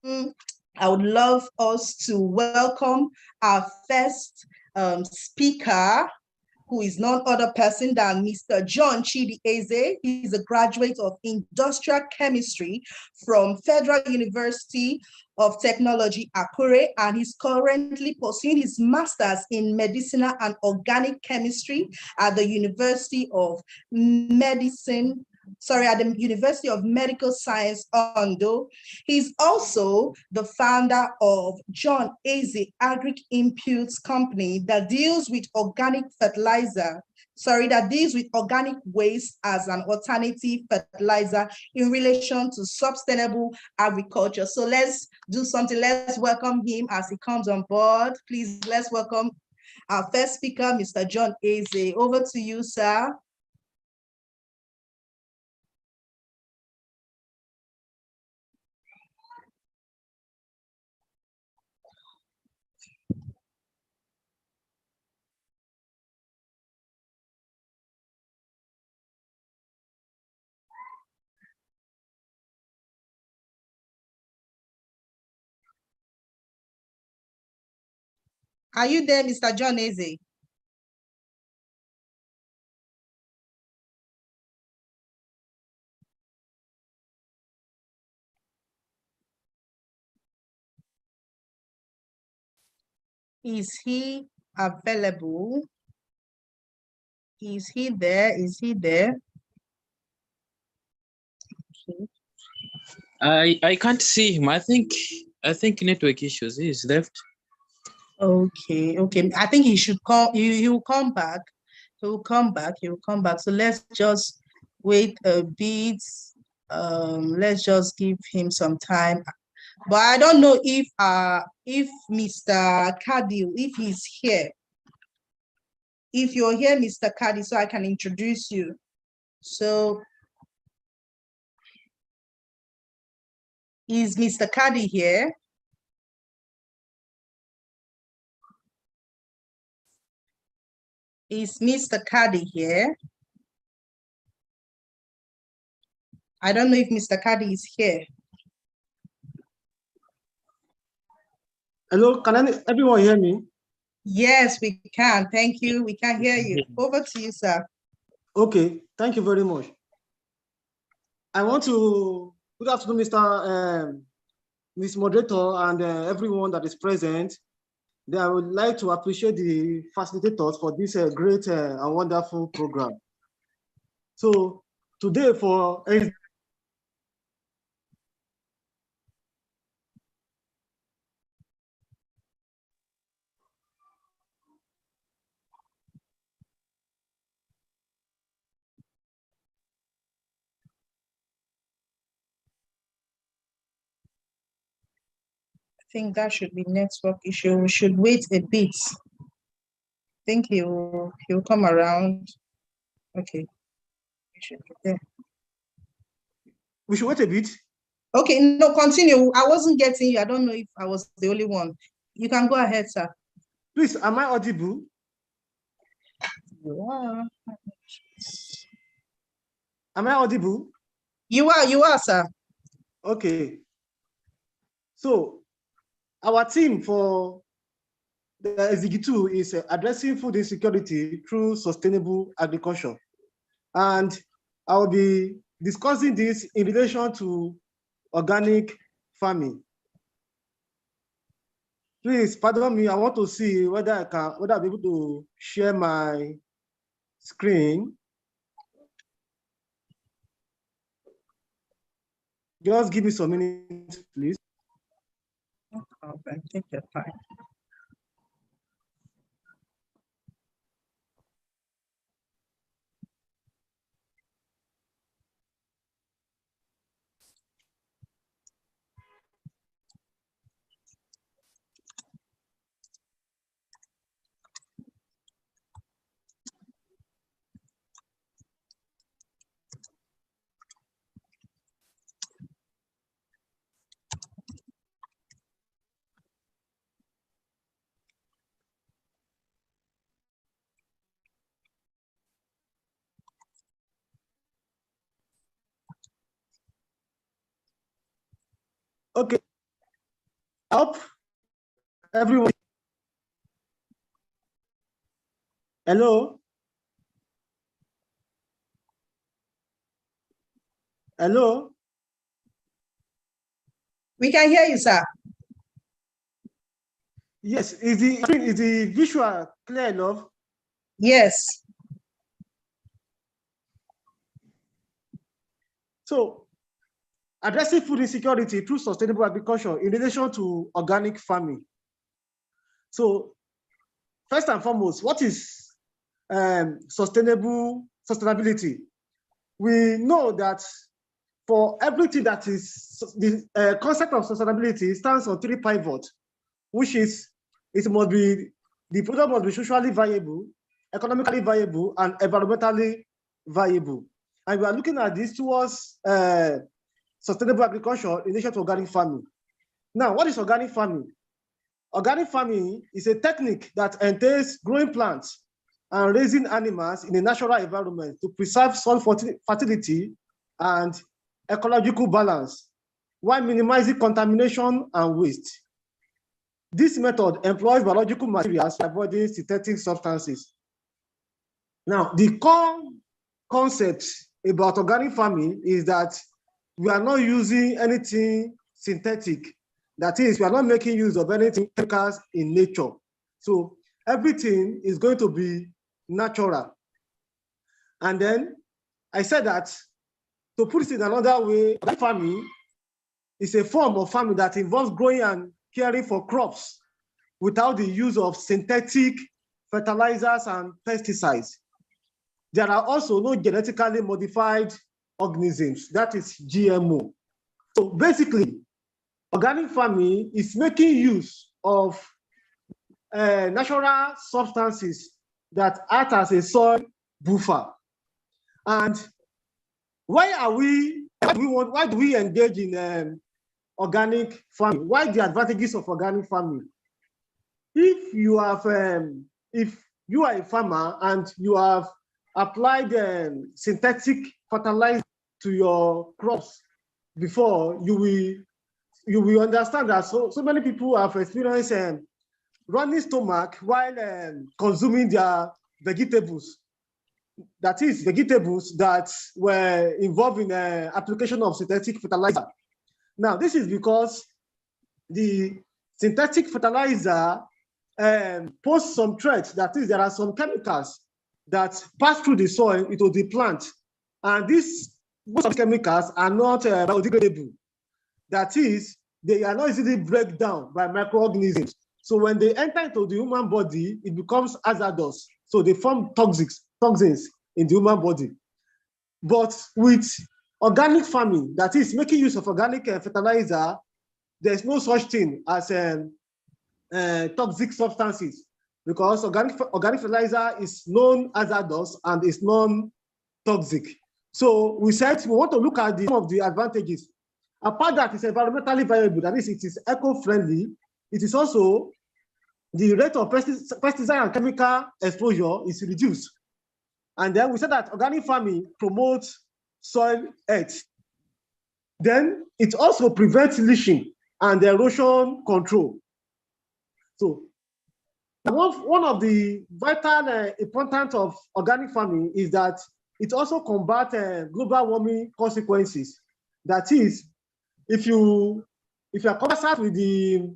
I would love us to welcome our first speaker, who is none other person than Mr. John Chidi Eze. He's a graduate of Industrial Chemistry from Federal University of Technology, Akure, and he's currently pursuing his master's in medicinal and organic chemistry at the University of Medical Science, Ondo. He's also the founder of John Eze Agric Inputs Company that deals with organic organic waste as an alternative fertilizer in relation to sustainable agriculture. So let's do something. Let's welcome him as he comes on board. Please, let's welcome our first speaker, Mr. John Eze. Over to you, sir. Are you there, Mr. John Eze? Is he available? Is he there? Is he there? Okay. I can't see him. I think network issues. He's left. Okay. I think he should come. He will come back. He will come back. So let's just wait a bit. Let's just give him some time. But I don't know if Mr. Kadil, if he's here. If you're here, Mr. Kadil, so I can introduce you. So is Mr. Kadil here? Is Mr. Kadil here? I don't know if Mr. Kadil is here. Hello, can everyone hear me? Yes, we can. Thank you. We can hear you. Over to you, sir. Okay, thank you very much. Good afternoon, Ms. Moderator, and everyone that is present. I would like to appreciate the facilitators for this great and wonderful program. So today for I think that should be network issue. We should wait a bit. I think he'll come around. Okay. We should wait a bit. Okay, no, continue. I wasn't getting you. I don't know if I was the only one. You can go ahead, sir. Please, am I audible? You are. Am I audible? You are, sir. Okay. So our team for the SDG 2 is addressing food insecurity through sustainable agriculture. And I will be discussing this in relation to organic farming. Please, pardon me, I want to see whether I'll be able to share my screen. Just give me some minutes, please. Okay, take your time. Okay. I hope everyone. Hello? Hello? We can hear you, sir. Yes, is the visual clear enough? Yes. So, addressing food insecurity through sustainable agriculture in relation to organic farming. So, first and foremost, what is sustainability? We know that for everything that is the concept of sustainability stands on 3 pivots, which is the product must be socially viable, economically viable, and environmentally viable. And we are looking at this towards sustainable agriculture in relation to organic farming. Now, what is organic farming? Organic farming is a technique that entails growing plants and raising animals in a natural environment to preserve soil fertility and ecological balance while minimizing contamination and waste. This method employs biological materials avoiding synthetic substances. Now, the core concept about organic farming is that we are not using anything synthetic. That is, we are not making use of anything chemicals in nature. So everything is going to be natural. And then I said that, to put it in another way, organic farming is a form of farming that involves growing and caring for crops without the use of synthetic fertilizers and pesticides. There are also no genetically modified organisms, that is GMO. So basically, organic farming is making use of natural substances that act as a soil buffer. And why do we engage in organic farming? Why the advantages of organic farming? If you are a farmer and you have applied synthetic fertilizer to your crops before, you will understand that so many people have experienced running stomach while consuming their vegetables. That is, vegetables that were involved in application of synthetic fertilizer. Now, this is because the synthetic fertilizer pose some threats. That is, there are some chemicals that pass through the soil into the plant, and most of these chemicals are not biodegradable. That is, they are not easily break down by microorganisms. So when they enter into the human body, it becomes hazardous. So they form toxins in the human body. But with organic farming, that is making use of organic fertilizer, there's no such thing as toxic substances, because organic fertilizer is non-hazardous and is non-toxic. So we said we want to look at some of the advantages. Apart that it's environmentally viable, that is, it is eco-friendly, it is also the rate of pesticide and chemical exposure is reduced. And then we said that organic farming promotes soil health. Then it also prevents leaching and erosion control. So one of the vital importance of organic farming is that it also combats global warming consequences. That is, if you are conversant with the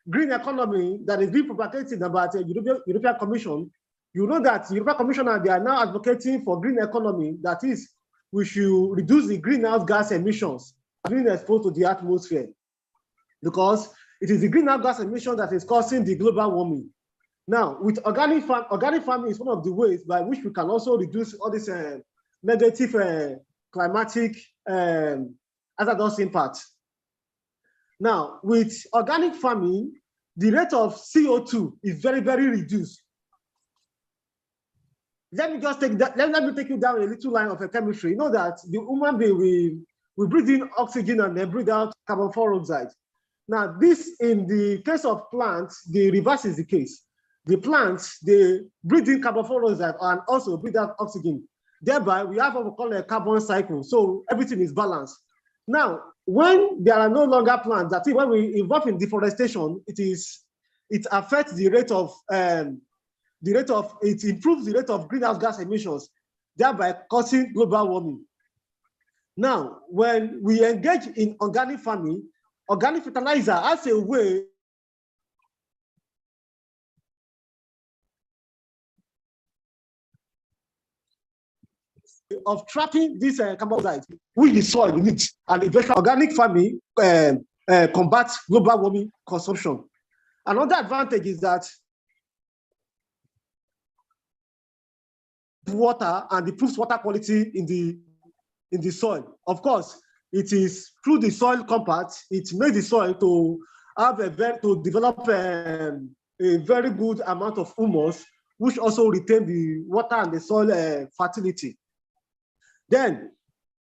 green economy that is being propagated about the European Commission, you know that the European Commission, they are now advocating for green economy. That is, we should reduce the greenhouse gas emissions being exposed to the atmosphere, because it is the greenhouse gas emission that is causing the global warming. Now, with organic farming is one of the ways by which we can also reduce all this negative climatic hazardous impacts. Now, with organic farming, the rate of CO2 is very, very reduced. Let me just take that. Let me take you down a little line of a chemistry. You know that the human being we breathe in oxygen and then breathe out carbon dioxide. Now, this in the case of plants, the reverse is the case. The plants, they breathe in carbon dioxide and also breathe out oxygen. Thereby, we have what we call a carbon cycle. So everything is balanced. Now, when there are no longer plants, that is when we involve in deforestation, it affects the rate of it improves the rate of greenhouse gas emissions, thereby causing global warming. Now, when we engage in organic farming, organic fertilizer as a way of trapping this carbon dioxide, which the soil needs, and eventually organic farming combats global warming consumption. Another advantage is that water and improves water quality in the soil. Of course, it is through the soil compact, it makes the soil to have to develop a very good amount of humus, which also retain the water and the soil fertility. Then,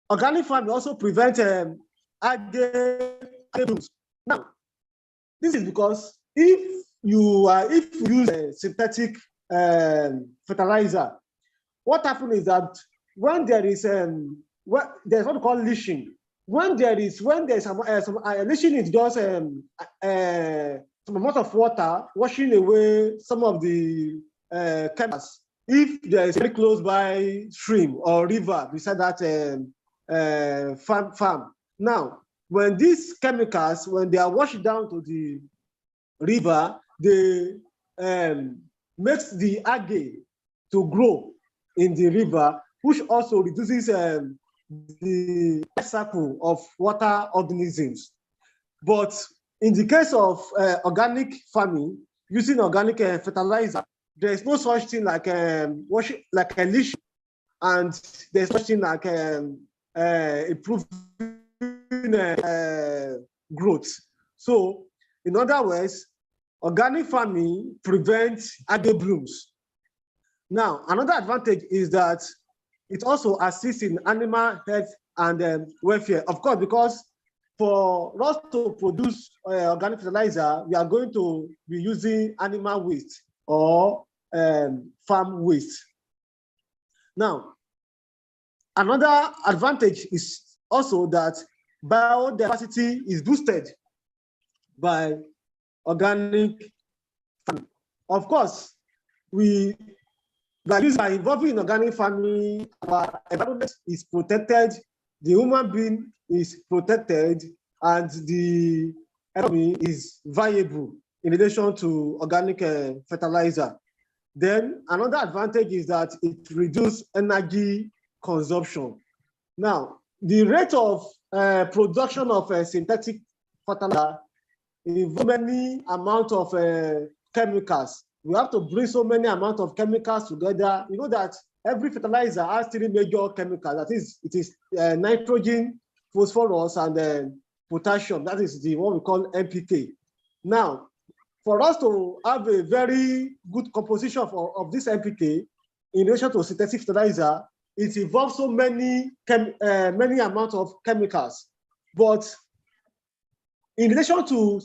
organic farming also prevents algae blooms. Now, this is because if you use synthetic fertilizer, what happens is that when there is there's what we call leaching. When there's some leaching is just some amount of water washing away some of the chemicals. If there is a very close by stream or river beside that farm. Now, when these chemicals, when they are washed down to the river, they makes the algae to grow in the river, which also reduces the cycle of water organisms. But in the case of organic farming, using organic fertilizer, there is no such thing like a leach, and there's such thing like improving growth. So, in other words, organic farming prevents algae blooms. Now, another advantage is that it also assists in animal health and welfare. Of course, because for us to produce organic fertilizer, we are going to be using animal waste or farm waste. Now, another advantage is also that biodiversity is boosted by organic farming. Of course, by involving in organic farming, our environment is protected, the human being is protected, and the economy is viable in relation to organic fertilizer. Then another advantage is that it reduces energy consumption. Now, the rate of production of synthetic fertilizer involves many amount of chemicals. We have to bring so many amount of chemicals together. You know that every fertilizer has three major chemicals. That is, it is nitrogen, phosphorus, and potassium. That is the one we call NPK. Now, for us to have a very good composition of this NPK in relation to synthetic fertilizer, it involves so many amount of chemicals. But in relation to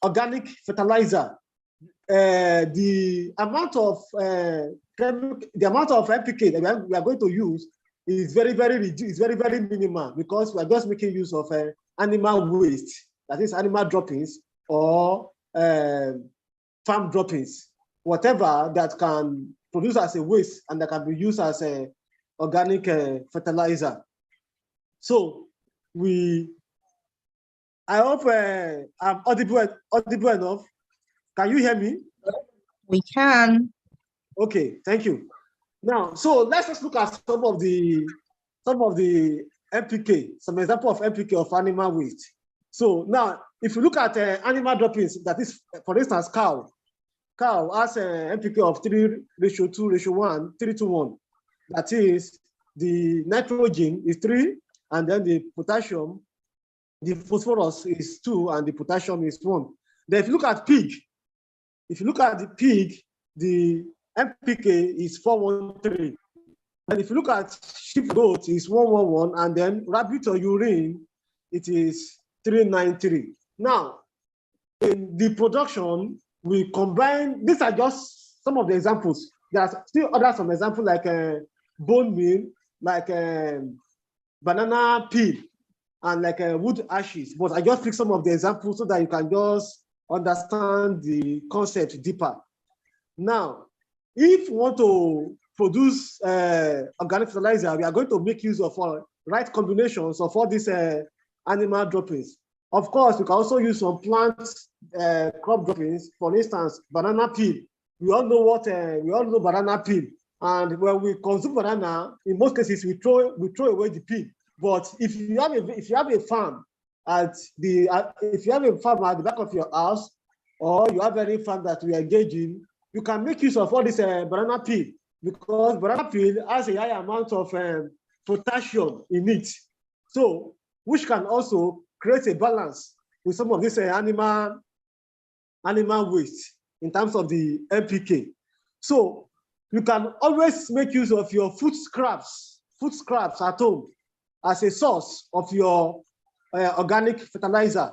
organic fertilizer, the amount of NPK that we are going to use is very minimal, because we are just making use of animal waste, that is animal droppings or farm droppings, whatever that can produce as a waste and that can be used as a organic fertilizer. So I hope I'm audible enough. Can you hear me? We can. Okay, thank you. Now, so let's just look at some of the NPK, some example of NPK of animal waste. So now, if you look at animal droppings, that is, for instance, cow has an NPK of 3:2:1, 3:1. That is, the nitrogen is 3, and then the potassium, the phosphorus is 2, and the potassium is 1. Then if you look at pig, the NPK is 4:1:3. And if you look at sheep goat, it's 1:1:1, and then rabbit or urine, it is 3:9:3. Now, in the production, we combine, these are just some of the examples. There are still some examples like bone meal, like banana peel. and like wood ashes. But I just pick some of the examples so that you can just understand the concept deeper. Now, if you want to produce organic fertilizer, we are going to make use of right combinations of all these animal droppings. Of course, you can also use some plant crop droppings. For instance, banana peel. We all know banana peel. And when we consume banana, in most cases we throw away the peel. But if you have a farm at the back of your house, or you have any farm that we engage in, you can make use of all this banana peel, because banana peel has a high amount of potassium in it, so which can also create a balance with some of this animal waste in terms of the NPK. So you can always make use of your food scraps at home as a source of your organic fertilizer,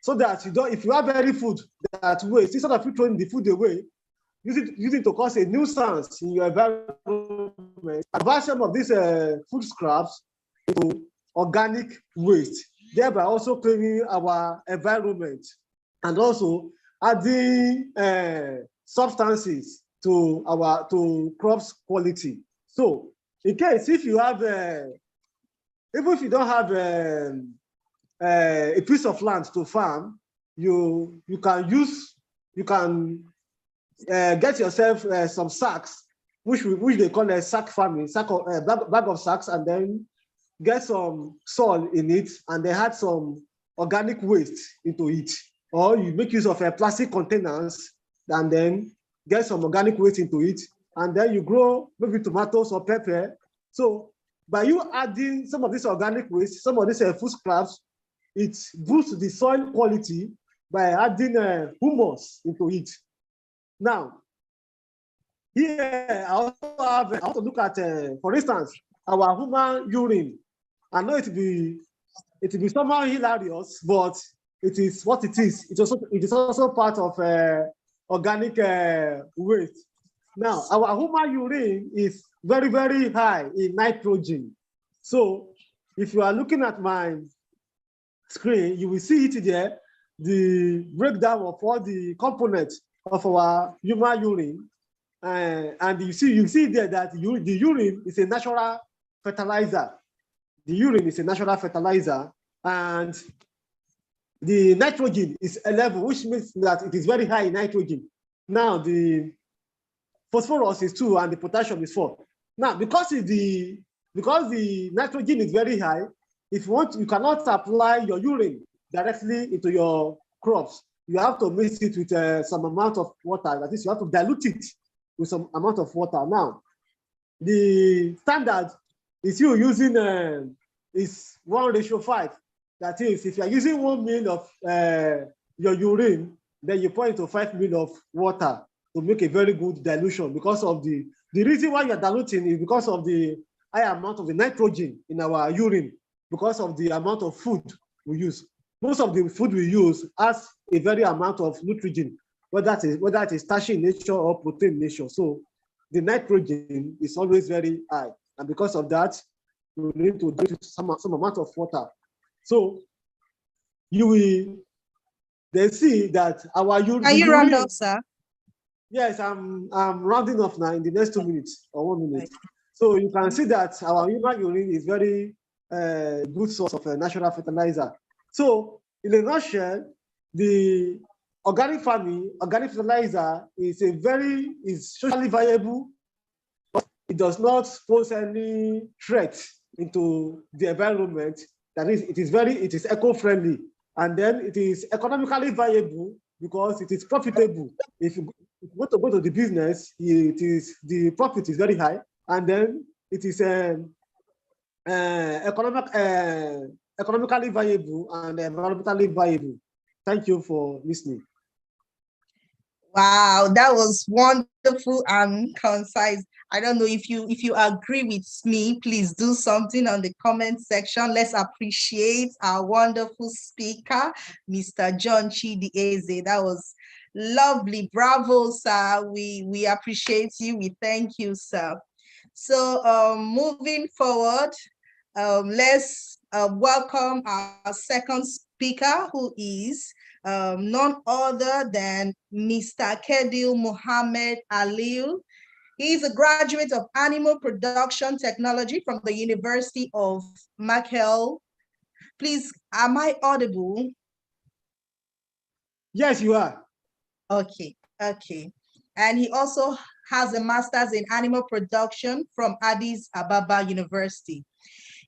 so that if you have any food that waste, instead of you throwing the food away, use it to cause a nuisance in your environment. Convert some of these food scraps into organic waste, thereby also cleaning our environment and also adding substances to crops quality. So in case if you have even if you don't have a piece of land to farm, you can get yourself some sacks, which they call a sack farming, bag of sacks, and then get some soil in it, and they add some organic waste into it. Or you make use of plastic containers, and then get some organic waste into it, and then you grow maybe tomatoes or pepper. So by you adding some of this organic waste, some of these food scraps, it boosts the soil quality by adding humus into it. Now, here I want to look at, for instance, our human urine. I know it will be somehow hilarious, but it is what it is. It is also part of organic waste. Now, our human urine is very, very high in nitrogen. So, if you are looking at my screen, you will see it there, the breakdown of all the components of our human urine, and you see there that the urine is a natural fertilizer. The urine is a natural fertilizer, and the nitrogen is 11, which means that it is very high in nitrogen. Now the phosphorus is 2 and the potassium is 4. Now because the nitrogen is very high, if you want, you cannot apply your urine directly into your crops. You have to mix it with some amount of water. That is, you have to dilute it with some amount of water. Now, the standard is you using is 1:5. That is, if you are using 1 ml of your urine, then you pour into 5 ml of water to make a very good dilution. Because of the reason why you are diluting is because of the high amount of the nitrogen in our urine, because of the amount of food we use. Most of the food we use has a very amount of nitrogen, whether it is starchy in nature or protein in nature. So the nitrogen is always very high, and because of that, you need to drink some amount of water. So you will then see that our urine. Are you round up, sir? Yes, I'm rounding off now in the next 2 minutes or 1 minute. So you can see that our human urine is very good source of natural fertilizer. So in a nutshell, the organic farming, organic fertilizer is socially viable. It does not pose any threat into the environment. That is, it is eco-friendly, and then it is economically viable because it is profitable. If you want to go to the business, the profit is very high, and then it is economically viable and environmentally viable. Thank you for listening. Wow, that was wonderful and concise. I don't know if you agree with me, please do something on the comment section. Let's appreciate our wonderful speaker, Mr. John Chidi Eze. That was lovely. Bravo, sir. We appreciate you. We thank you, sir. So moving forward, let's welcome our second speaker, who is none other than Mr. Kedil Mohammed Aliu. He is a graduate of Animal Production Technology from the University of Mackel. Please, am I audible? Yes, you are. Okay, okay. And he also has a master's in animal production from Addis Ababa University.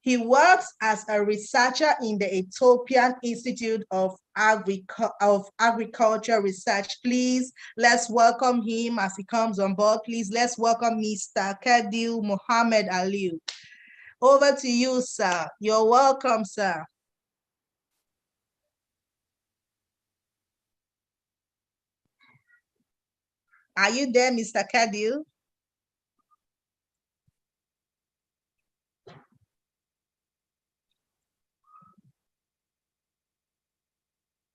He works as a researcher in the Ethiopian Institute of Agriculture Research. Please, let's welcome him as he comes on board. Please, let's welcome Mr. Kedil Mohammed Aliu. Over to you, sir. You're welcome, sir. Are you there, Mr. Kedil?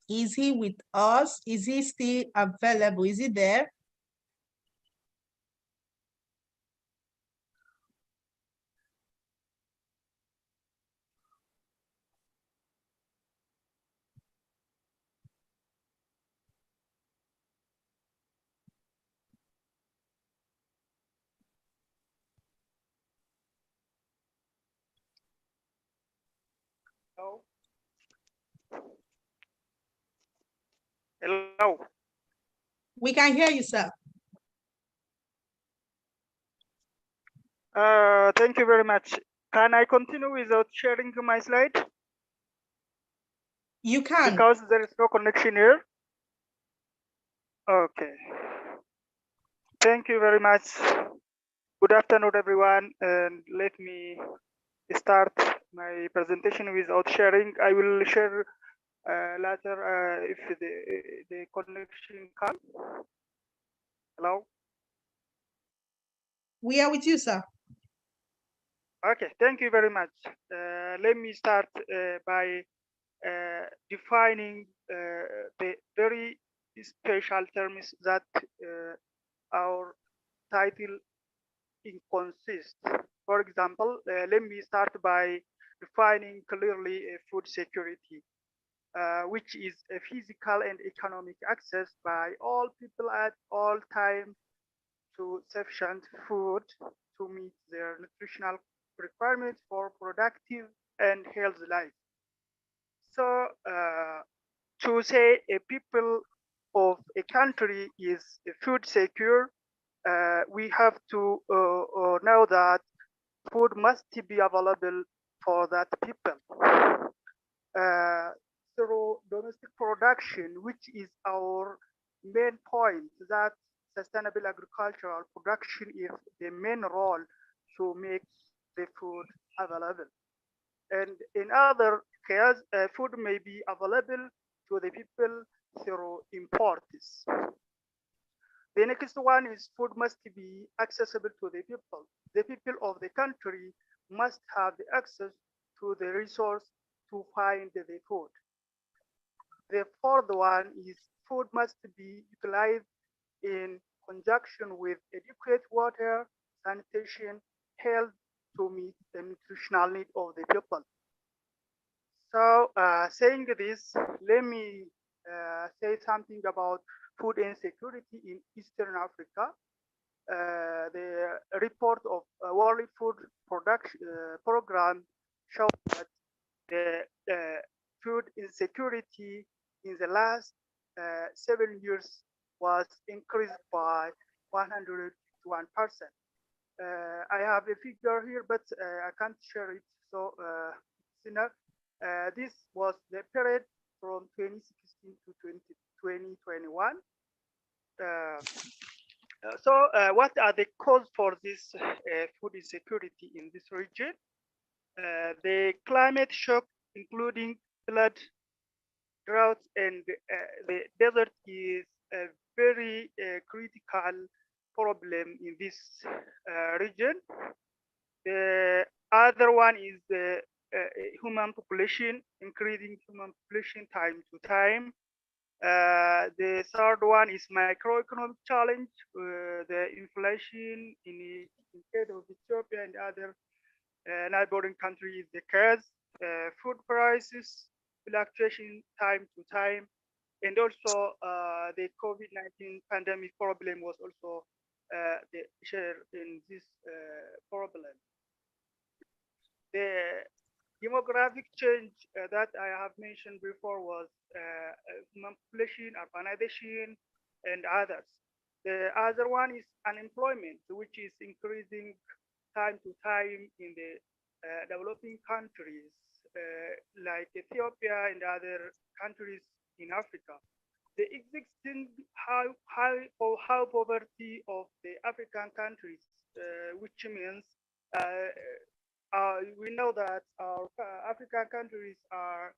Is he with us? Is he still available? Is he there? Hello. Hello. We can hear you, sir. Thank you very much. Can I continue without sharing my slide? You can. Because there is no connection here. Okay. Thank you very much. Good afternoon, everyone. And let me start my presentation without sharing. I will share later if the connection comes. Hello. We are with you, sir. Okay, thank you very much. Let me start by defining the very special terms that our title consists. For example, let me start by defining clearly food security, which is a physical and economic access by all people at all times to sufficient food to meet their nutritional requirements for productive and healthy life. So to say a people of a country is food secure, we have to know that food must be available for that people. Through domestic production, which is our main point, that sustainable agricultural production is the main role to make the food available. And in other case, food may be available to the people through imports. The next one is food must be accessible to the people. The people of the country must have the access to the resource to find the food. The fourth one is food must be utilized in conjunction with adequate water, sanitation, health to meet the nutritional need of the people. So saying this, let me say something about food insecurity in Eastern Africa. The report of World Food Production Program shows that the food insecurity in the last 7 years was increased by 101%. I have a figure here, but I can't share it, so it's enough. This was the period from 2016 to 2021. What are the causes for this food insecurity in this region? The climate shock, including flood, drought, and the desert is a very critical problem in this region. The other one is the human population, increasing human population time to time. The third one is microeconomic challenge, the inflation in the case of Ethiopia and other neighboring countries, the case. food prices fluctuation time to time, and also the COVID-19 pandemic problem was also the share in this problem. The demographic change that I have mentioned before was population, urbanization, and others. The other one is unemployment, which is increasing time to time in the developing countries like Ethiopia and other countries in Africa. The existing high poverty of the African countries, which means uh, we know that our African countries are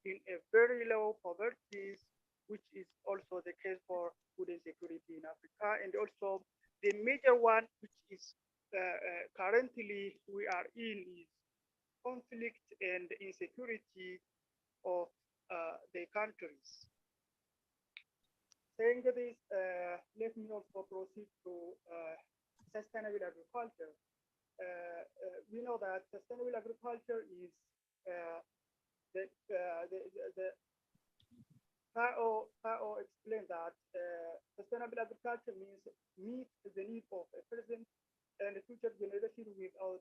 in a very low poverty, which is also the case for food insecurity in Africa. And also the major one, which is currently we are in, is conflict and insecurity of the countries. Saying this, let me also proceed to sustainable agriculture. We know that sustainable agriculture is uh, the FAO explained that sustainable agriculture means meet the need of a present and future generation without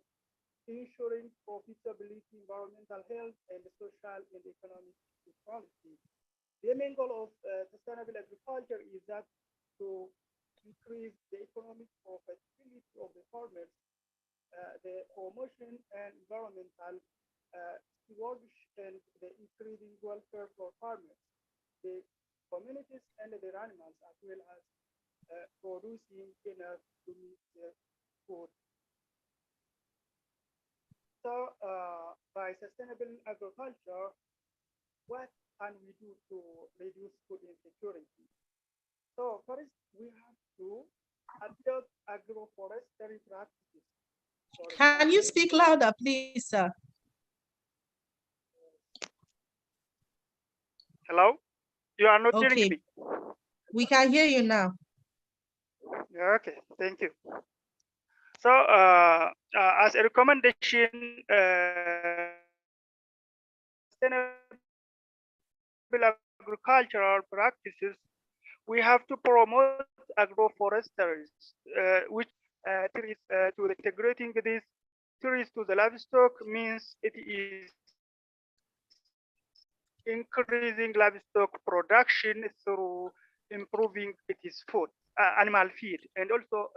ensuring profitability, environmental health, and social and economic equality. The main goal of sustainable agriculture is that to increase the economic profitability of the farmers, the promotion and environmental stewardship, and the increasing welfare for farmers, the communities, and their animals, as well as producing enough to meet their food. So, by sustainable agriculture, what can we do to reduce food insecurity? So, first, we have to adopt agroforestry practices. For Can you example, speak louder, please, sir? hello? You are not hearing Okay, me? we can hear you now. Okay, thank you. So, as a recommendation, sustainable agricultural practices, we have to promote agroforestry, which trees to the integrating these trees to the livestock means it is increasing livestock production through improving its food, animal feed, and also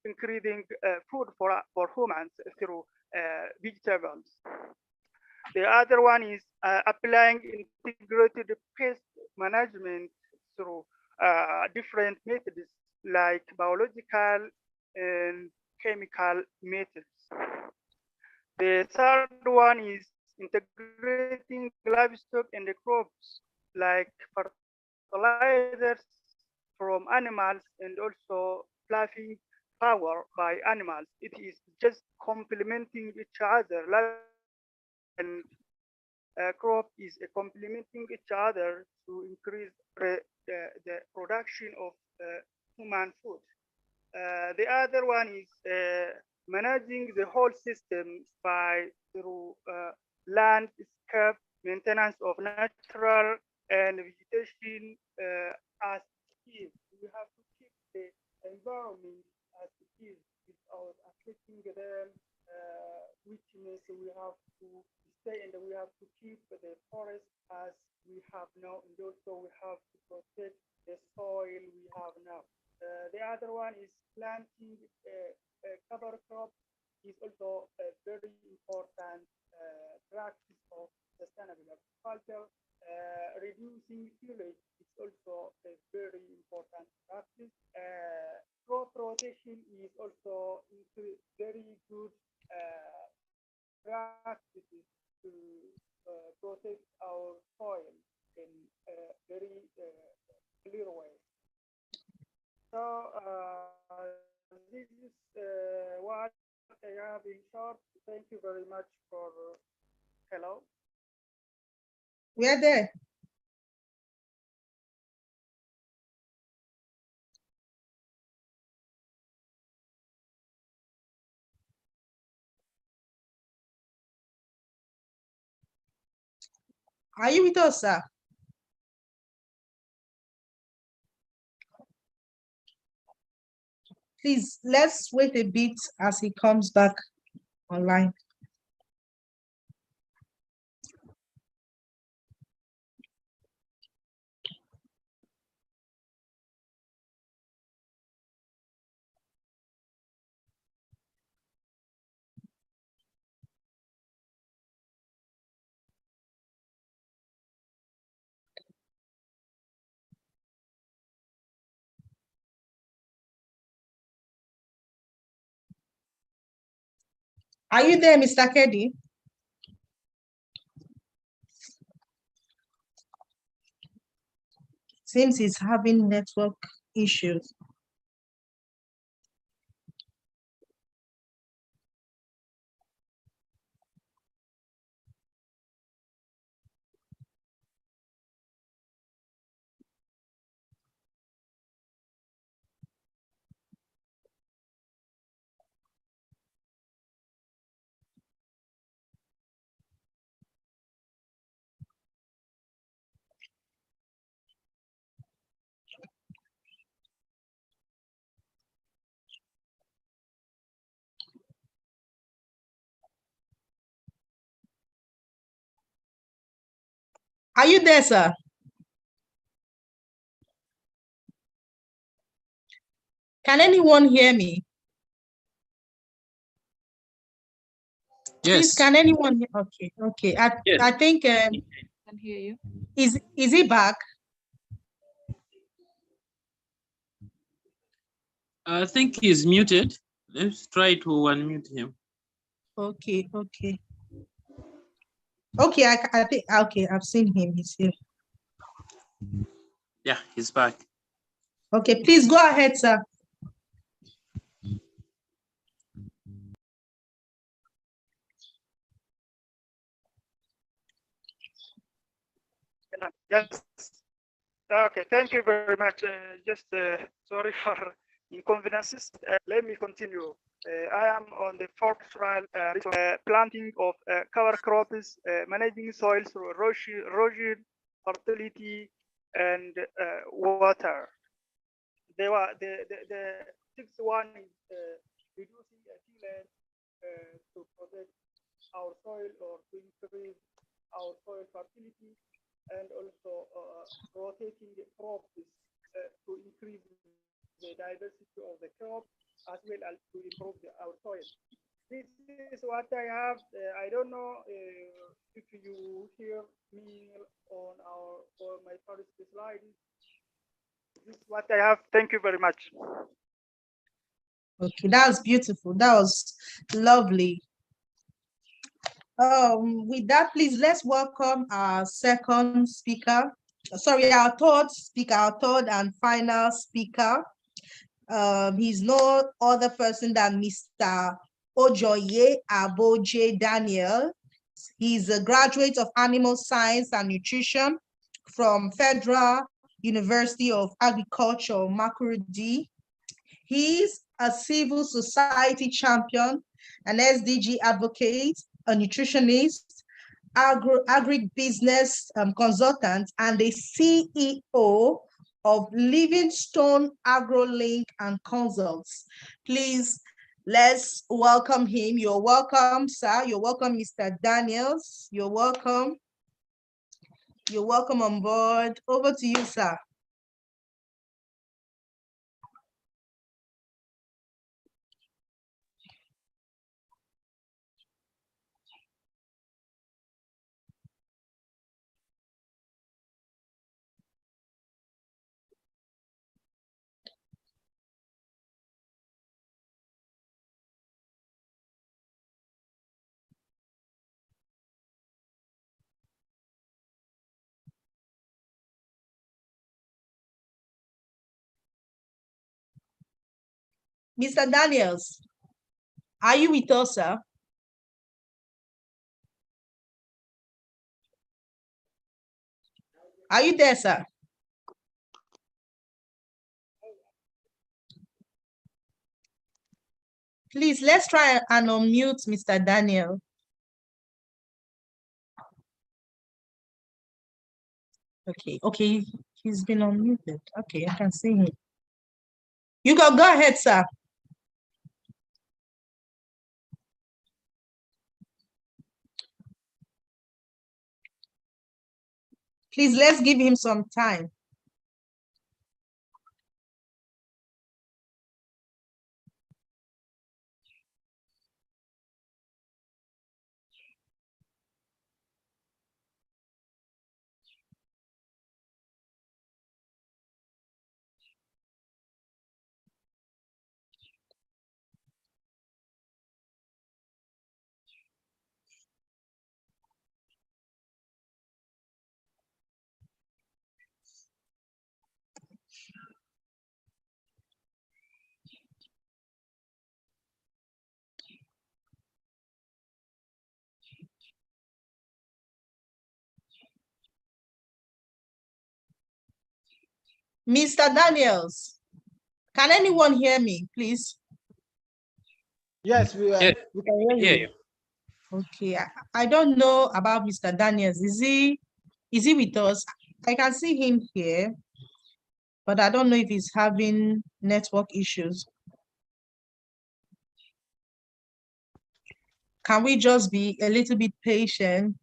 increasing food for humans through vegetables. The other one is applying integrated pest management through different methods like biological and chemical methods. The third one is integrating livestock and the crops like fertilizers from animals and also fluffing power by animals. It is just complementing each other. Livestock and crop is complementing each other to increase the production of human food. The other one is managing the whole system by through landscape maintenance of natural and vegetation as it is. We have to keep the environment as it is without affecting them, which means we have to stay and we have to keep the forest as we have now, and also we have to protect the soil we have now. The other one is planting cover crop is also a very important practice of sustainable agriculture. Reducing tillage is also a very important practice. Crop rotation is also very good practices to protect our soil in a very clear way. So this is what I have in short. Thank you very much for hello. We are there. Are you with us, sir? Please, let's wait a bit as he comes back online. Are you there, Mr. Keddy? Seems he's having network issues. Are you there, sir? Can anyone hear me? Please, Yes. can anyone hear? Okay, okay. Yes. I think I can hear you. is he back? I think he's muted. Let's try to unmute him. Okay, okay. Okay, I think okay, I've seen him. He's here. Yeah, he's back. Okay, please go ahead, sir. Yes. Okay, thank you very much. Just sorry for inconveniences. Let me continue. I am on the fourth trial planting of cover crops, managing soil through erosion, fertility, and water. The sixth one is reducing tillage to protect our soil or to increase our soil fertility, and also rotating the crops to increase the diversity of the crop as well as to improve our soil. This is what I have. I don't know if you hear me on my first slide. This is what I have. Thank you very much. Okay, that was beautiful. That was lovely. With that, please let's welcome our second speaker. Sorry, our third speaker, our third and final speaker. He's no other person than Mr. Ojoye Aboje Daniel. He's a graduate of Animal Science and Nutrition from Federal University of Agriculture, Makurdi. He's a civil society champion, an SDG advocate, a nutritionist, agribusiness consultant, and the CEO of Livingstone AgroLink and Consults. Please, let's welcome him. You're welcome, sir. You're welcome, Mr. Daniels. You're welcome. You're welcome on board. Over to you, sir. Mr. Daniels, are you with us, sir? Are you there, sir? Please, let's try and unmute Mr. Daniel. Okay, he's been unmuted. Okay, I can see him. You go ahead, sir. Please, let's give him some time. Mr. Daniels, can anyone hear me, please? Yes, we Yeah. can hear you. Okay, I don't know about Mr. Daniels. Is he with us? I can see him here, but I don't know if he's having network issues. Can we just be a little bit patient?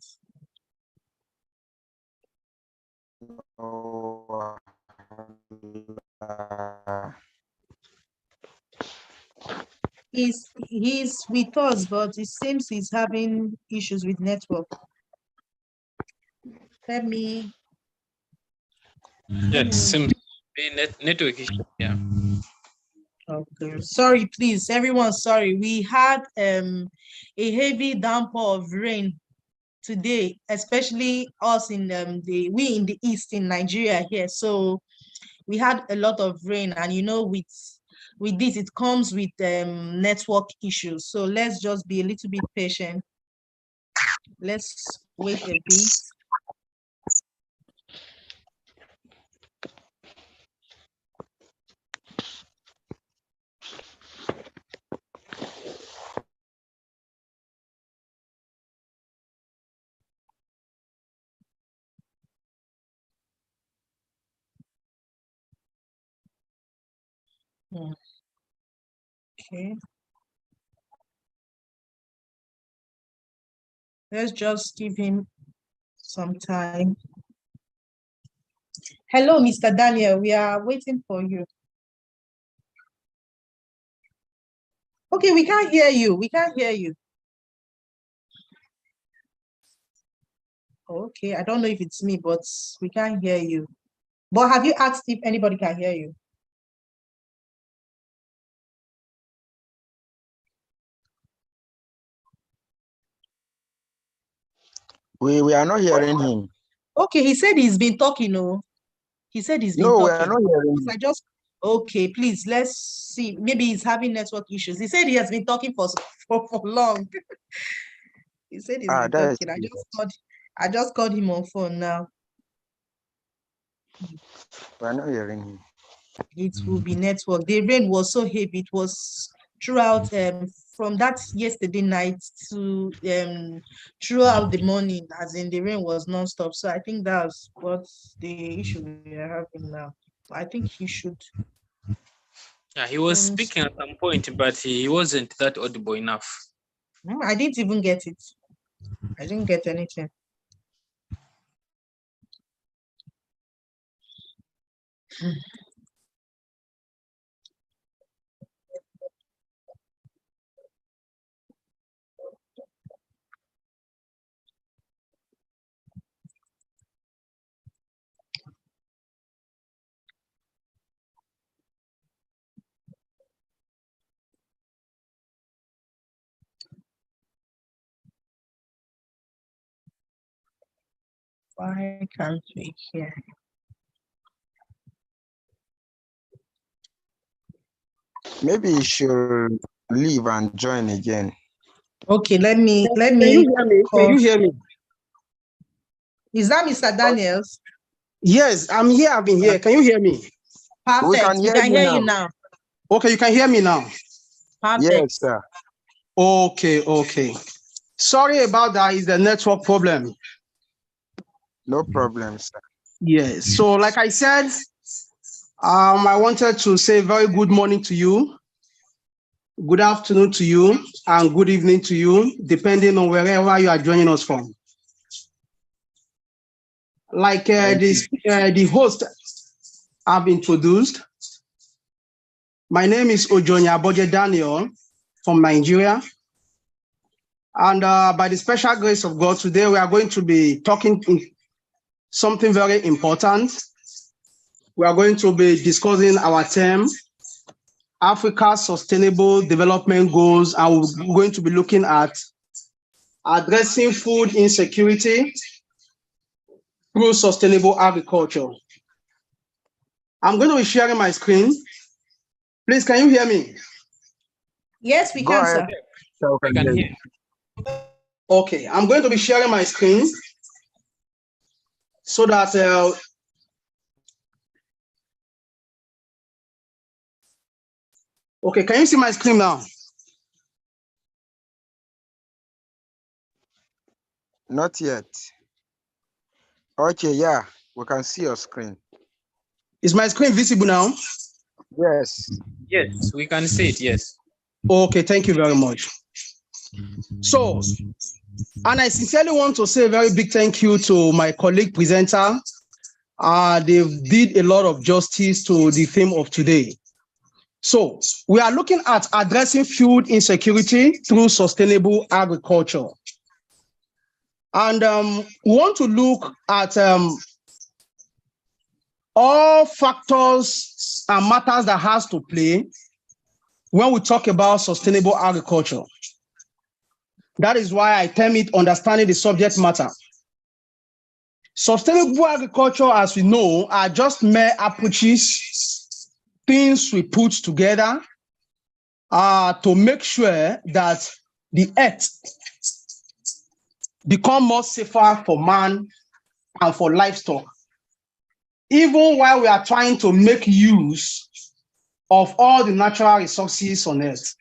He's with us, but it seems he's having issues with network. Let me. Yeah, it seems to be network issue. Yeah. Okay, sorry, please, everyone. Sorry, we had a heavy downpour of rain today, especially us in we in the east in Nigeria here. So we had a lot of rain, and you know, with this, it comes with network issues. So let's just be a little bit patient. Let's wait a bit. Okay. Let's just give him some time. Hello, Mr. Daniel. We are waiting for you. Okay, we can't hear you. We can't hear you. Okay, I don't know if it's me, but we can't hear you. But have you asked if anybody can hear you? We are not hearing him. Okay, he said he's been talking. No, he said he's been No, talking. we are not hearing him. I just okay. Please, let's see. Maybe he's having network issues. He said he has been talking for long. He said he's been talking. I just called him on phone now. We are not hearing him. It will be network. The rain was so heavy. It was throughout from that yesterday night to throughout the morning, as in the rain was non-stop. So I think that's what the issue we are having now. I think he should. Yeah, he was speaking at some point, but he wasn't that audible enough. I didn't even get it. I didn't get anything. Why can't we hear? Maybe you should leave and join again. Okay, let me. Can you hear me? Can you hear me? Is that Mr. Daniels? Yes, I'm here. I've been here. Can you hear me? Perfect. We can hear you now. Okay, you can hear me now. Perfect. Yes, sir. Okay. Sorry about that. It's the network problem. No problem, sir. Yes. So, like I said, I wanted to say very good morning to you, good afternoon to you, and good evening to you, depending on wherever you are joining us from. Like the host I've introduced, my name is Ojonya Boje Daniel from Nigeria. And by the special grace of God, today we are going to be talking something very important. We are going to be discussing our term, Africa's Sustainable Development Goals, and we're going to be looking at addressing food insecurity through sustainable agriculture. I'm going to be sharing my screen. Please, can you hear me? Yes, we Go can, ahead. sir. So I can hear. Okay, I'm going to be sharing my screen so that okay, can you see my screen now? Not yet. Okay, yeah, we can see your screen. Is my screen visible now? Yes. Yes, we can see it. Yes. Okay, thank you very much. So, and I sincerely want to say a very big thank you to my colleague presenter. They did a lot of justice to the theme of today. So, we are looking at addressing food insecurity through sustainable agriculture. And we want to look at all factors and matters that has to play when we talk about sustainable agriculture. That is why I term it understanding the subject matter. Sustainable agriculture, as we know, are just mere approaches, things we put together to make sure that the earth become more safer for man and for livestock, even while we are trying to make use of all the natural resources on earth.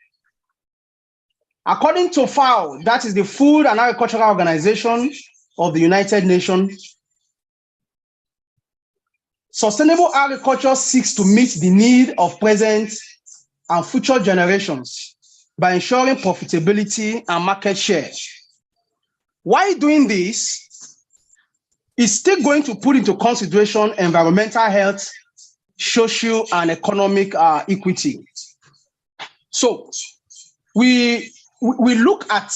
According to FAO, that is the Food and Agricultural Organization of the United Nations, sustainable agriculture seeks to meet the need of present and future generations by ensuring profitability and market share. While doing this, it's still going to put into consideration environmental health, social and economic equity. So we look at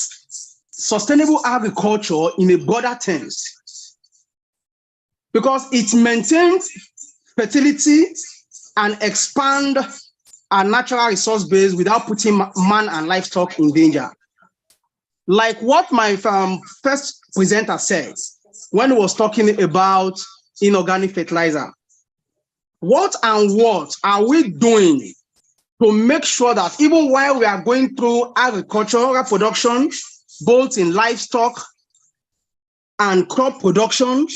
sustainable agriculture in a broader terms because it maintains fertility and expand our natural resource base without putting man and livestock in danger. Like what my first presenter said when he was talking about inorganic fertilizer. What are we doing to make sure that even while we are going through agricultural production, both in livestock and crop production,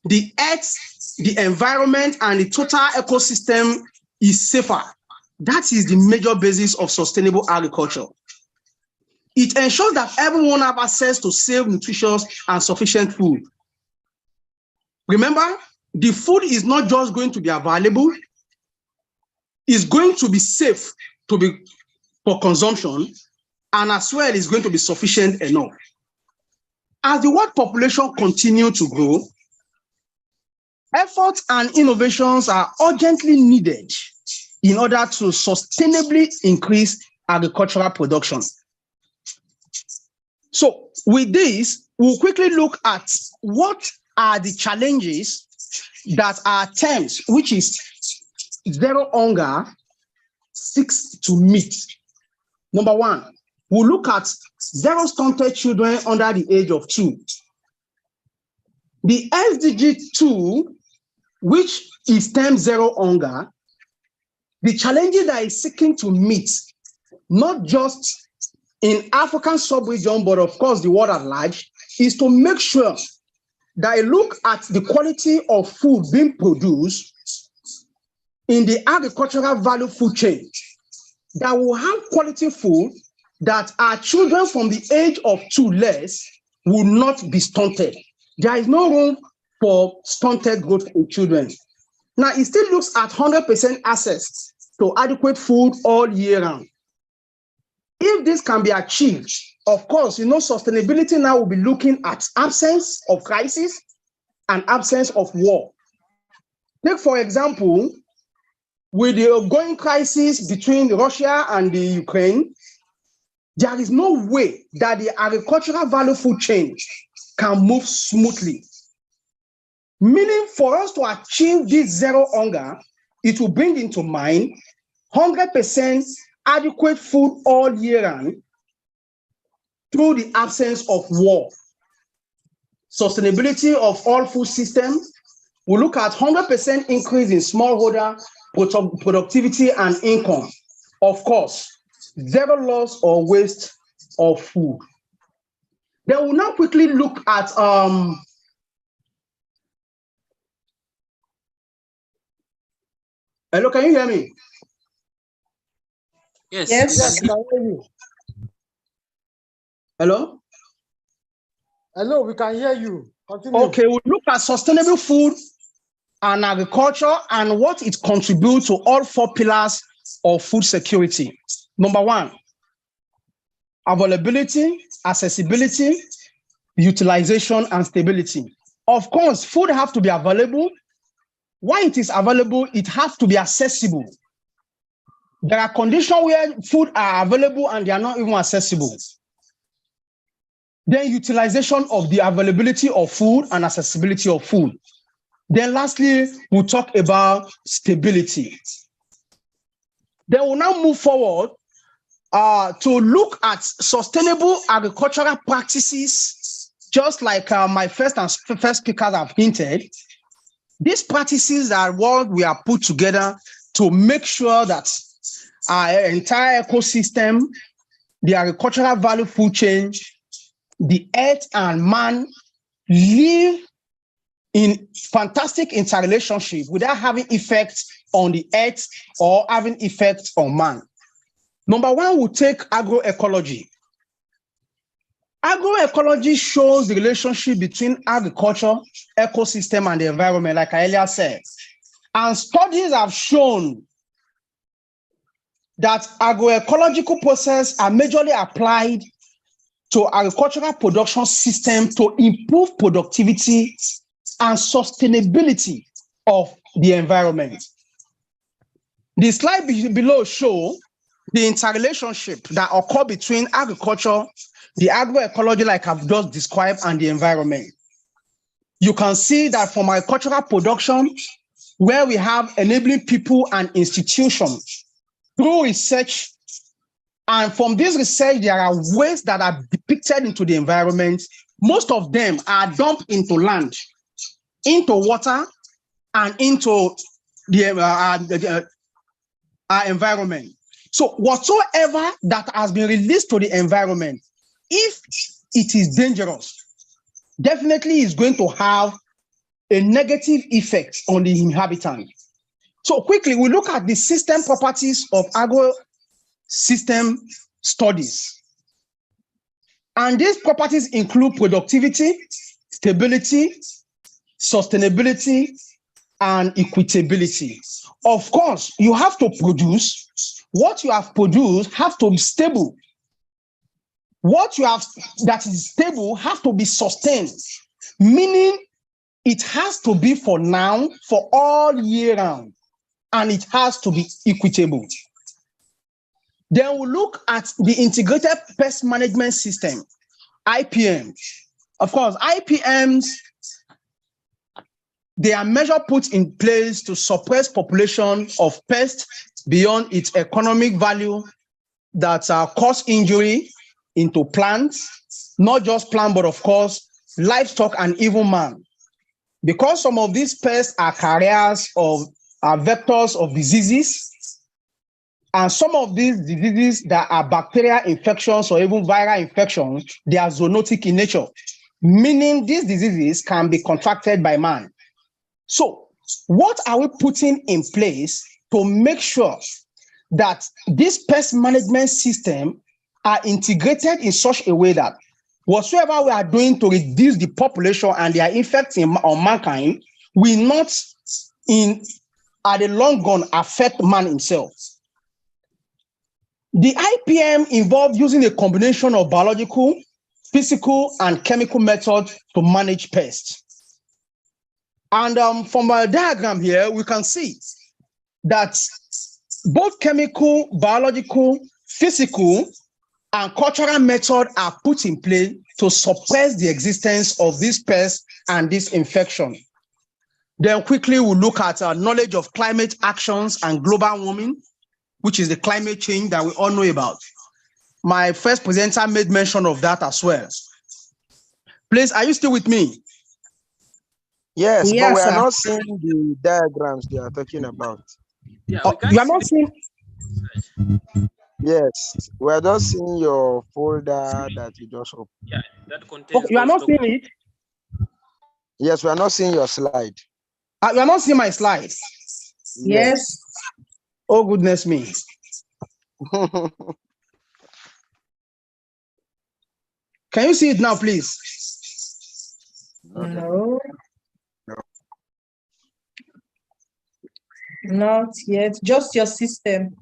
the earth, the environment, and the total ecosystem is safer? That is the major basis of sustainable agriculture. It ensures that everyone has access to safe, nutritious, and sufficient food. Remember, the food is not just going to be available, it's going to be safe for consumption, and as well is going to be sufficient enough. As the world population continues to grow, efforts and innovations are urgently needed in order to sustainably increase agricultural production. So with this, we'll quickly look at what are the challenges that our terms, which is zero hunger, seeks to meet. Number one, we'll look at zero stunted children under the age of 2. The SDG 2, which is termed zero hunger, the challenges that is seeking to meet, not just in African sub-region, but of course the world at large, is to make sure that I look at the quality of food being produced in the agricultural value food chain, that will have quality food that our children from the age of 2 less will not be stunted. There is no room for stunted growth in children. Now, it still looks at 100% access to adequate food all year round. If this can be achieved, of course, sustainability now will be looking at absence of crisis and absence of war. Take, for example, with the ongoing crisis between Russia and the Ukraine, there is no way that the agricultural value food chain can move smoothly. Meaning, for us to achieve this zero hunger, it will bring into mind 100% adequate food all year round through the absence of war. Sustainability of all food systems will look at 100% increase in smallholder productivity and income. Of course, zero loss or waste of food. Then we'll now quickly look at hello, can you hear me? Yes. Yes, we can hear you. Hello? Hello, we can hear you. Continue. Okay, we'll look at sustainable food and agriculture and what it contributes to all 4 pillars of food security. Number 1, availability, accessibility, utilization, and stability. Of course, food has to be available. Why it is available, it has to be accessible. There are conditions where food are available and they are not even accessible. Then utilization of the availability of food and accessibility of food. Then lastly, we'll talk about stability. Then we'll now move forward to look at sustainable agricultural practices, just like my first speakers have hinted. These practices are what we are put together to make sure that our entire ecosystem, the agricultural value food chain, the earth and man live in fantastic interrelationship without having effect on the earth or having effect on man. Number 1, we'll take agroecology. Agroecology shows the relationship between agriculture, ecosystem, and the environment, like I earlier said. And studies have shown that agroecological processes are majorly applied to agricultural production system to improve productivity and sustainability of the environment. The slide below shows the interrelationship that occur between agriculture, the agroecology like I've just described, and the environment. You can see that from agricultural production, where we have enabling people and institutions through research, and from this research, there are ways that are depicted into the environment. Most of them are dumped into land, into water, and into the our environment. So whatsoever that has been released to the environment, if it is dangerous, definitely is going to have a negative effect on the inhabitant. So quickly, we look at the system properties of agro-system studies. And these properties include productivity, stability, sustainability, and equitability. Of course, you have to produce. What you have produced has to be stable. What you have that is stable has to be sustained, meaning it has to be for now, for all year round, and it has to be equitable. Then we'll look at the integrated pest management system, IPM. Of course, IPMs, they are measures put in place to suppress population of pests beyond its economic value that cause injury into plants, not just plant, but of course, livestock and even man. Because some of these pests are carriers of vectors of diseases, and some of these diseases that are bacterial infections or even viral infections, they are zoonotic in nature, meaning these diseases can be contracted by man. So what are we putting in place to make sure that this pest management system are integrated in such a way that whatsoever we are doing to reduce the population and their effects on mankind will not at the long run affect man himself. The IPM involved using a combination of biological, physical, and chemical methods to manage pests. And from our diagram here, we can see that both chemical, biological, physical, and cultural methods are put in play to suppress the existence of this pest and this infection. Then quickly we'll look at knowledge of climate actions and global warming, which is the climate change that we all know about. My first presenter made mention of that as well. Please, are you still with me? Yes, but we Yes, are sir. not seeing the diagrams they are talking about. Yeah, Oh, you are not seeing. Yes, we are just seeing your folder that you just opened. Yeah, that contains Okay, you are those not seeing documents. it. Yes, we are not seeing your slide. You are not seeing my slides. Yes. Oh goodness me. Can you see it now, please? No, No. not yet. Just your system.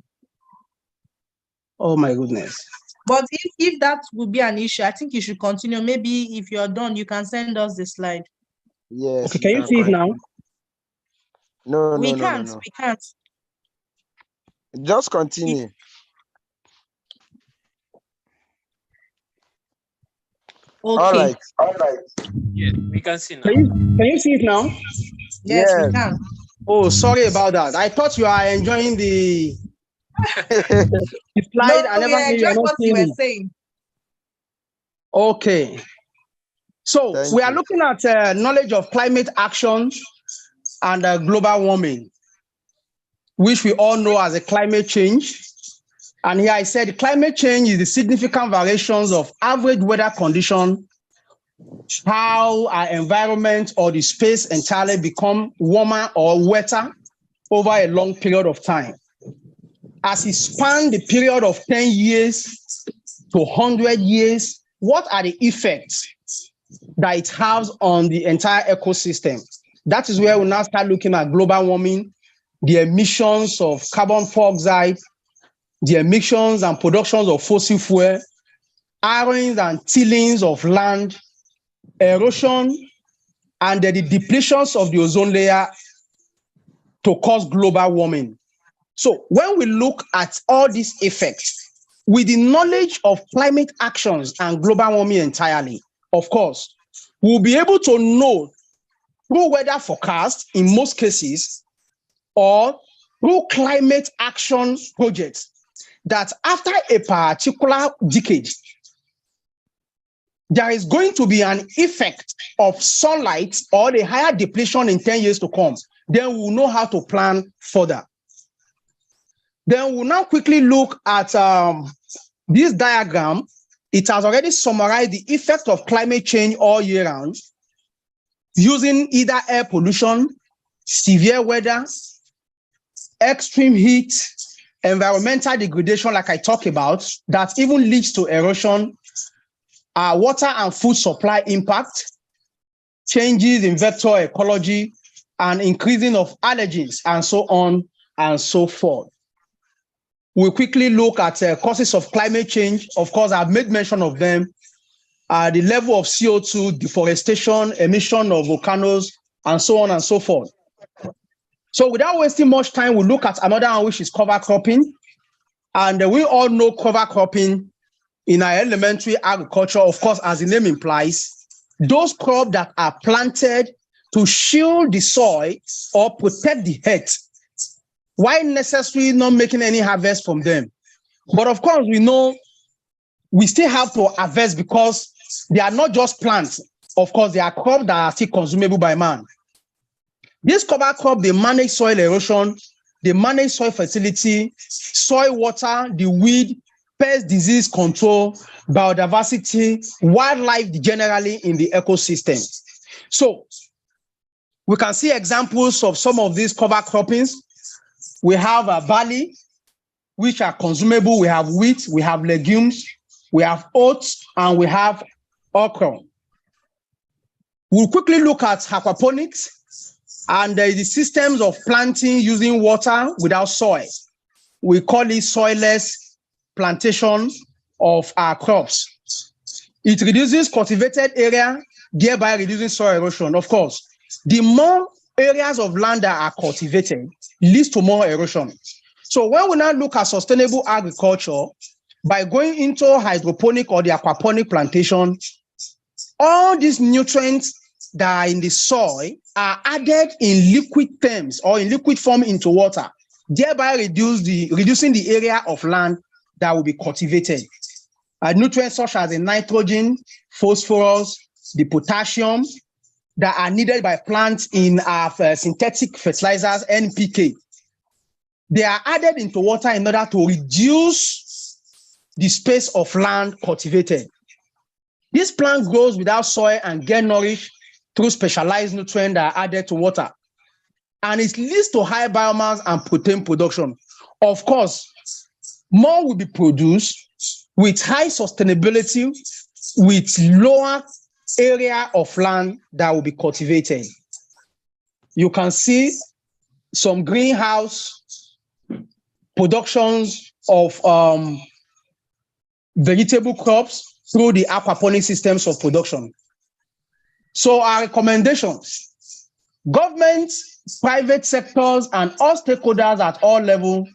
Oh my goodness. But if that would be an issue, I think you should continue. Maybe if you're done, you can send us the slide. Yes, Okay, can you can see it now? No, We no, no, no, can't. no. We can't. Just continue. Okay. All right. Yeah, we can see now. Can you see it now? Yes, we Yes. can. Oh, sorry about that. I thought you are enjoying the slide. No, I never we knew you are enjoyed not what you seeing were it. saying. Okay. So Thank we are you. looking at knowledge of climate action and global warming, which we all know as a climate change. And here I said climate change is the significant variations of average weather condition, how our environment or the space entirely become warmer or wetter over a long period of time. As it spans the period of 10 years to 100 years, what are the effects that it has on the entire ecosystem? That is where we now start looking at global warming, the emissions of carbon dioxide, the emissions and productions of fossil fuel, ironings and tillings of land, erosion, and the depletions of the ozone layer to cause global warming. So when we look at all these effects, with the knowledge of climate actions and global warming entirely, of course, we'll be able to know through weather forecast in most cases, or through climate action projects, that after a particular decade, there is going to be an effect of sunlight or the higher depletion in 10 years to come. Then we'll know how to plan further. Then we'll now quickly look at this diagram. It has already summarized the effect of climate change all year round, using either air pollution, severe weather, extreme heat, environmental degradation, like I talked about, that even leads to erosion, water and food supply impact, changes in vector ecology, and increasing of allergens, and so on and so forth. We'll quickly look at causes of climate change. Of course, I've made mention of them. The level of CO2, deforestation, emission of volcanoes, and so on and so forth. So without wasting much time, we'll look at another one, which is cover cropping. And we all know cover cropping in our elementary agriculture, of course, as the name implies, those crops that are planted to shield the soil or protect the earth, while necessarily not making any harvest from them. But of course, we know we still have to harvest because they are not just plants. Of course, they are crops that are still consumable by man. This cover crop, they manage soil erosion, they manage soil fertility, soil water, the weed, pest disease control, biodiversity, wildlife generally in the ecosystem. So we can see examples of some of these cover croppings. We have barley, which are consumable. We have wheat, we have legumes, we have oats, and we have okra. We'll quickly look at aquaponics and the systems of planting using water without soil. We call it soilless plantation of our crops. It reduces cultivated area, thereby reducing soil erosion. Of course, the more areas of land that are cultivated leads to more erosion. So when we now look at sustainable agriculture, by going into hydroponic or the aquaponic plantation, all these nutrients that are in the soil are added in liquid terms or in liquid form into water, thereby reducing the area of land that will be cultivated. Nutrients such as the nitrogen, phosphorus, the potassium that are needed by plants in our synthetic fertilizers, NPK, they are added into water in order to reduce the space of land cultivated. This plant grows without soil and get nourished through specialized nutrients that are added to water. And it leads to high biomass and protein production. Of course, more will be produced with high sustainability, with lower area of land that will be cultivated. You can see some greenhouse productions of vegetable crops through the aquaponic systems of production. So our recommendations, government, private sectors, and all stakeholders at all levels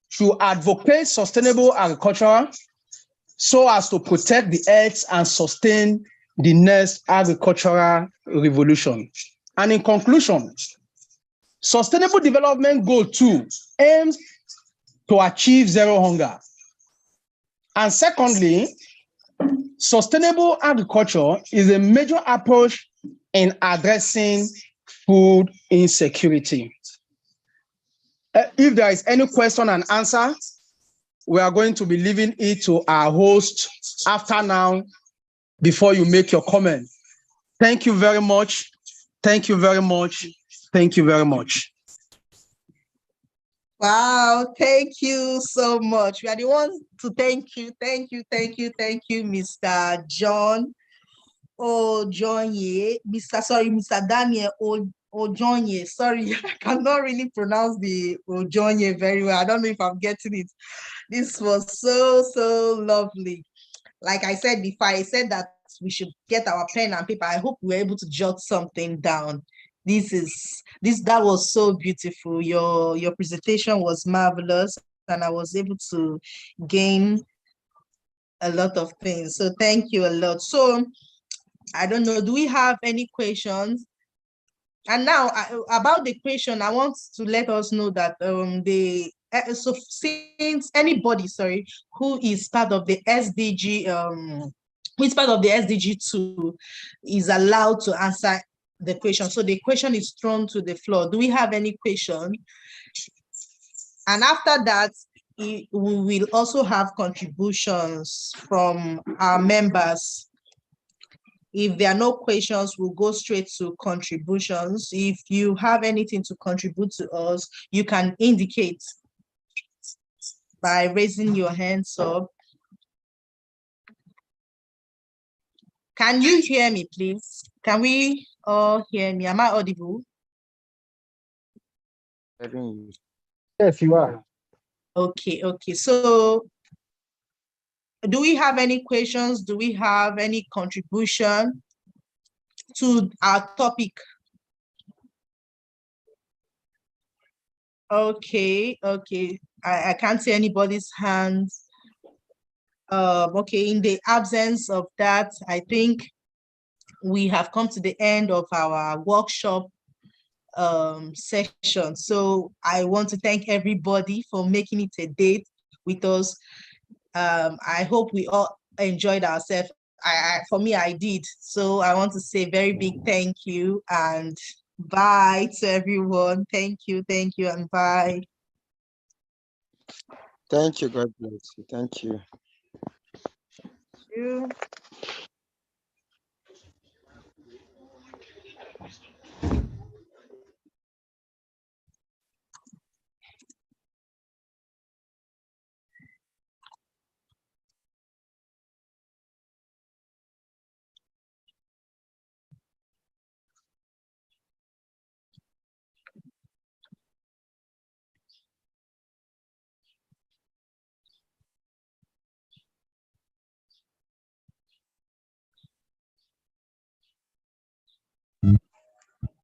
should advocate sustainable agriculture so as to protect the earth and sustain the next agricultural revolution. And in conclusion, Sustainable Development Goal 2 aims to achieve zero hunger. And secondly, sustainable agriculture is a major approach in addressing food insecurity. If there is any question and answer, we are going to be leaving it to our host after now before you make your comment. Thank you very much. Thank you very much. Thank you very much. Wow, thank you so much. We are the ones to thank you, Mr. John Ojonye, Mr. Daniel Ojonye. Sorry, I cannot really pronounce the Ojonye very well. I don't know if I'm getting it. This was so lovely. Like I said before, I said that we should get our pen and paper. I hope we're able to jot something down. That was so beautiful. Your presentation was marvelous, and I was able to gain a lot of things. So thank you a lot. So I don't know, do we have any questions? And now about the question, I want to let us know that so since anybody, who is part of the SDG, who is part of the SDG 2 is allowed to answer the question. So the question is thrown to the floor. Do we have any question? And after that, we will also have contributions from our members. If there are no questions, we'll go straight to contributions. If you have anything to contribute to us, you can indicate by raising your hands up. Can you hear me, please? Can we all hear me? Am I audible? Yes, you are. Okay. So do we have any questions? Do we have any contribution to our topic? Okay. I can't see anybody's hands. Okay, in the absence of that, I think we have come to the end of our workshop session. So I want to thank everybody for making it a date with us. I hope we all enjoyed ourselves. For me, I did. So I want to say very big thank you and bye to everyone. Thank you, and bye. Thank you. God bless you. Thank you. Thank you.